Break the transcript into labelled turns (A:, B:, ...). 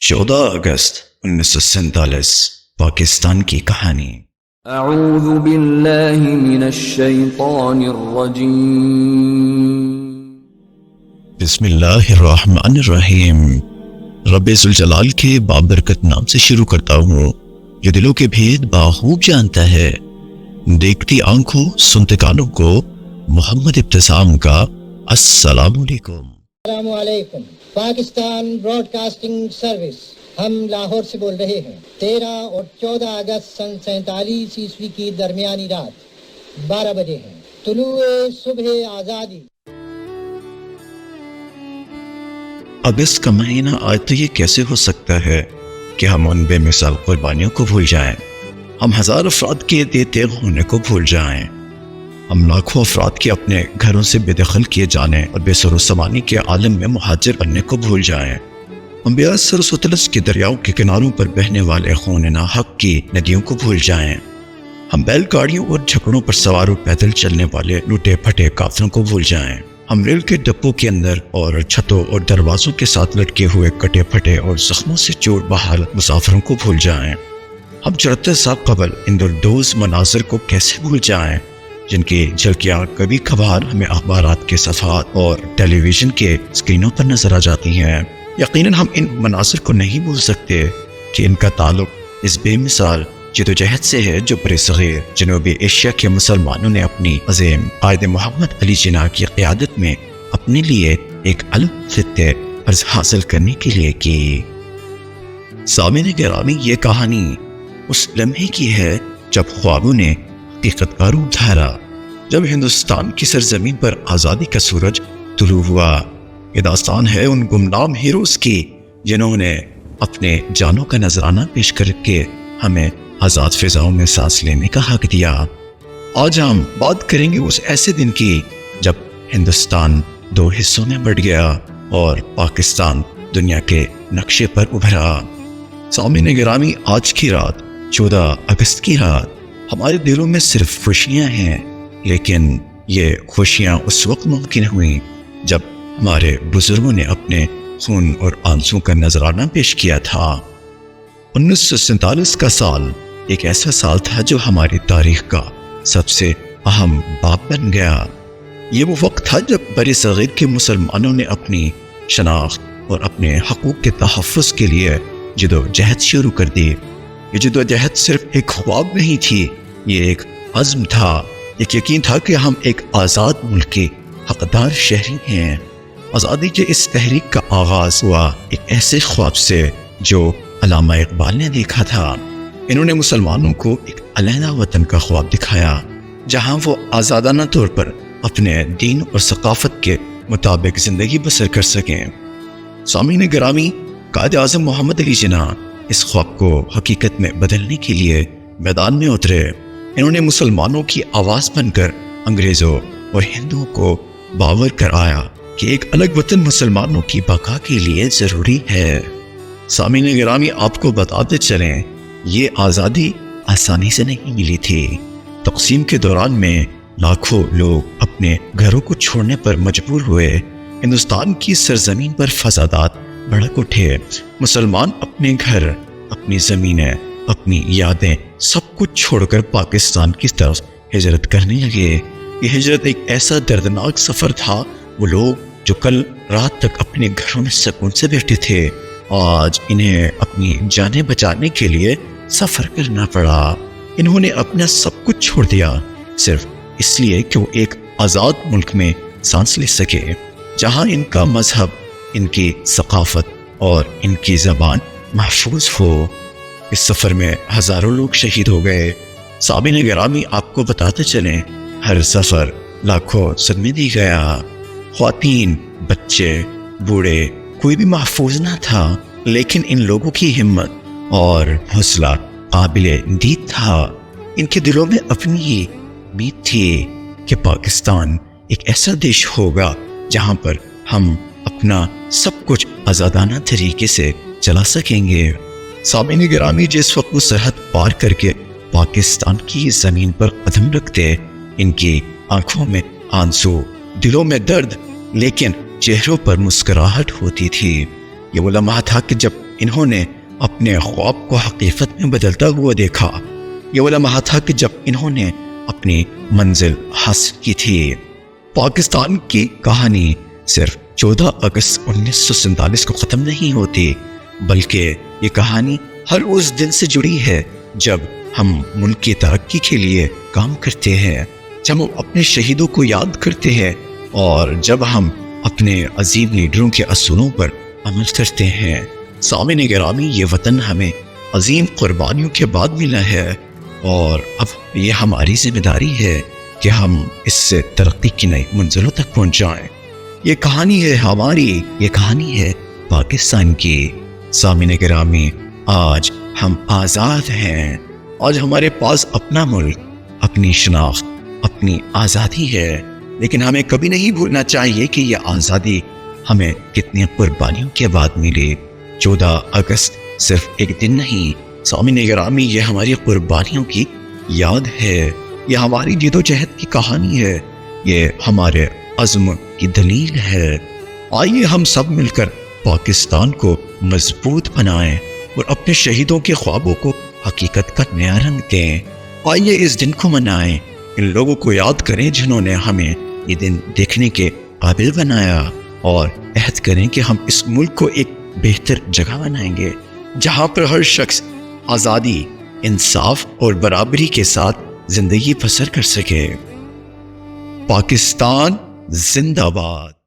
A: 14 اگست 1947 پاکستان کی کہانی۔
B: اعوذ باللہ من الشیطان الرجیم۔
A: بسم اللہ الرحمن الرحیم۔ رب ذوالجلال کے بابرکت نام سے شروع کرتا ہوں جو دلوں کے بھید باخوب جانتا ہے۔ دیکھتی آنکھوں سنتے کانوں کو محمد ابتسام کا السلام علیکم۔
C: السلام علیکم۔ پاکستان براڈ کاسٹنگ سروس، ہم لاہور سے بول رہے ہیں۔ 13 اور 14 اگست سن 47 عیسوی کی درمیانی رات 12 بجے ہیں۔ طلوع صبح آزادی۔
A: اگست کا مہینہ آج تو یہ کیسے ہو سکتا ہے کہ ہم ان بے مثال قربانیوں کو بھول جائیں، ہم ہزار افراد کے دیتے ہونے کو بھول جائیں، ہم لاکھوں افراد کے اپنے گھروں سے بے دخل کیے جانے اور بے سر و سامانی کے عالم میں مہاجر بننے کو بھول جائیں، ہم بیاس سرس و طلس کے دریاؤں کے کناروں پر بہنے والے خون ناحق کی ندیوں کو بھول جائیں، ہم بیل گاڑیوں اور جھکڑوں پر سوار و پیدل چلنے والے لوٹے پھٹے کافروں کو بھول جائیں، ہم ریل کے ڈبوں کے اندر اور چھتوں اور دروازوں کے ساتھ لٹکے ہوئے کٹے پھٹے اور زخموں سے چور بحال مسافروں کو بھول جائیں، ہم چرتے سال قبل ان دردوز مناظر کو کیسے بھول جائیں جن کی جھلکیاں کبھی کبھار ہمیں اخبارات کے صفحات اور ٹیلی ویژن کے اسکرینوں پر نظر آ جاتی ہیں۔ یقیناً ہم ان مناظر کو نہیں بھول سکتے کہ ان کا تعلق اس بے مثال جدوجہد سے ہے جو برصغیر جنوبی ایشیا کے مسلمانوں نے اپنی عظیم قائد محمد علی جناح کی قیادت میں اپنے لیے ایک الگ خطے عرض حاصل کرنے کے لیے کی۔ سامعین گرامی، یہ کہانی اس لمحے کی ہے جب خوابوں نے حقیقت کا روپ دھارا، جب ہندوستان کی سرزمین پر آزادی کا سورج طلوع ہوا۔ یہ داستان ہے ان گمنام ہیروز کی جنہوں نے اپنے جانوں کا نذرانہ پیش کر کے ہمیں آزاد فضاؤں میں سانس لینے کا حق دیا۔ آج ہم بات کریں گے اس ایسے دن کی جب ہندوستان 2 حصوں میں بٹ گیا اور پاکستان دنیا کے نقشے پر ابھرا۔ سامعین گرامی، آج کی رات 14 اگست کی رات ہمارے دلوں میں صرف خوشیاں ہیں، لیکن یہ خوشیاں اس وقت ممکن ہوئیں جب ہمارے بزرگوں نے اپنے خون اور آنسوں کا نذرانہ پیش کیا تھا۔ 1947 کا سال ایک ایسا سال تھا جو ہماری تاریخ کا سب سے اہم باب بن گیا۔ یہ وہ وقت تھا جب برصغیر کے مسلمانوں نے اپنی شناخت اور اپنے حقوق کے تحفظ کے لیے جدوجہد شروع کر دی۔ یہ جدوجہد صرف ایک خواب نہیں تھی، یہ ایک عزم تھا، ایک یقین تھا کہ ہم ایک آزاد ملک کے حقدار شہری ہیں۔ آزادی کے اس تحریک کا آغاز ہوا ایک ایسے خواب سے جو علامہ اقبال نے دیکھا تھا۔ انہوں نے مسلمانوں کو ایک علیحدہ وطن کا خواب دکھایا جہاں وہ آزادانہ طور پر اپنے دین اور ثقافت کے مطابق زندگی بسر کر سکیں۔ سامعین گرامی، قائد اعظم محمد علی جناح اس خواب کو حقیقت میں بدلنے کے لیے میدان میں اترے۔ انہوں نے مسلمانوں کی آواز بن کر انگریزوں اور ہندوؤں کو باور کرایا کہ ایک الگ وطن مسلمانوں کی بقا کے لیے ضروری ہے۔ سامعین گرامی، آپ کو بتاتے چلیں، یہ آزادی آسانی سے نہیں ملی تھی۔ تقسیم کے دوران میں لاکھوں لوگ اپنے گھروں کو چھوڑنے پر مجبور ہوئے۔ ہندوستان کی سرزمین پر فسادات بھڑک اٹھے۔ مسلمان اپنے گھر، اپنی زمینیں، اپنی یادیں سب کچھ چھوڑ کر پاکستان کی طرف ہجرت کرنے لگے۔ یہ ہجرت ایک ایسا دردناک سفر تھا۔ وہ لوگ جو کل رات تک اپنے گھروں میں سکون سے بیٹھے تھے، آج انہیں اپنی جانیں بچانے کے لیے سفر کرنا پڑا۔ انہوں نے اپنا سب کچھ چھوڑ دیا صرف اس لیے کہ وہ ایک آزاد ملک میں سانس لے سکے جہاں ان کا مذہب، ان کی ثقافت اور ان کی زبان محفوظ ہو۔ اس سفر میں ہزاروں لوگ شہید ہو گئے۔ سامعین گرامی، آپ کو بتاتے چلیں، ہر سفر لاکھوں صدمے دی گیا۔ خواتین، بچے، بوڑھے، کوئی بھی محفوظ نہ تھا، لیکن ان لوگوں کی ہمت اور حوصلہ قابل دید تھا۔ ان کے دلوں میں اپنی ہی امید تھی کہ پاکستان ایک ایسا دیش ہوگا جہاں پر ہم اپنا سب کچھ آزادانہ طریقے سے چلا سکیں گے۔ سامعین گرامی، جس وقت وہ سرحد پار کر کے پاکستان کی زمین پر قدم رکھتے، ان کی آنکھوں میں آنسو، دلوں میں درد، لیکن چہروں پر مسکراہٹ ہوتی تھی۔ یہ وہ لمحہ تھا کہ جب انہوں نے اپنے خواب کو حقیقت میں بدلتا ہوا دیکھا. یہ وہ لمحہ تھا کہ جب انہوں نے اپنی منزل حاصل کی تھی. پاکستان کی کہانی صرف 14 اگست 1947 کو ختم نہیں ہوتی، بلکہ یہ کہانی ہر اس دن سے جڑی ہے جب ہم ملک کی ترقی کے لیے کام کرتے ہیں، جب ہم اپنے شہیدوں کو یاد کرتے ہیں اور جب ہم اپنے عظیم لیڈروں کے اصولوں پر عمل کرتے ہیں. سامعین گرامی، یہ وطن ہمیں عظیم قربانیوں کے بعد ملا ہے اور اب یہ ہماری ذمہ داری ہے کہ ہم اس سے ترقی کی نئی منزلوں تک پہنچ جائیں. یہ کہانی ہے ہماری، یہ کہانی ہے پاکستان کی. سامعین گرامی، آج ہم آزاد ہیں. آج ہمارے پاس اپنا ملک، اپنی شناخت، اپنی آزادی ہے، لیکن ہمیں کبھی نہیں بھولنا چاہیے کہ یہ آزادی ہمیں کتنی قربانیوں کے بعد ملی. 14 اگست صرف ایک دن نہیں، سامعین گرامی، یہ ہماری قربانیوں کی یاد ہے، یہ ہماری جد و جہد کی کہانی ہے، یہ ہمارے عزم کی دلیل ہے. آئیے ہم سب مل کر پاکستان کو مضبوط بنائیں اور اپنے شہیدوں کے خوابوں کو حقیقت کا نیا رنگ دیں. آئیے اس دن کو منائیں، ان لوگوں کو یاد کریں جنہوں نے ہمیں یہ دن دیکھنے کے قابل بنایا، اور عہد کریں کہ ہم اس ملک کو ایک بہتر جگہ بنائیں گے جہاں پر ہر شخص آزادی، انصاف اور برابری کے ساتھ زندگی بسر کر سکے. پاکستان زندہ باد.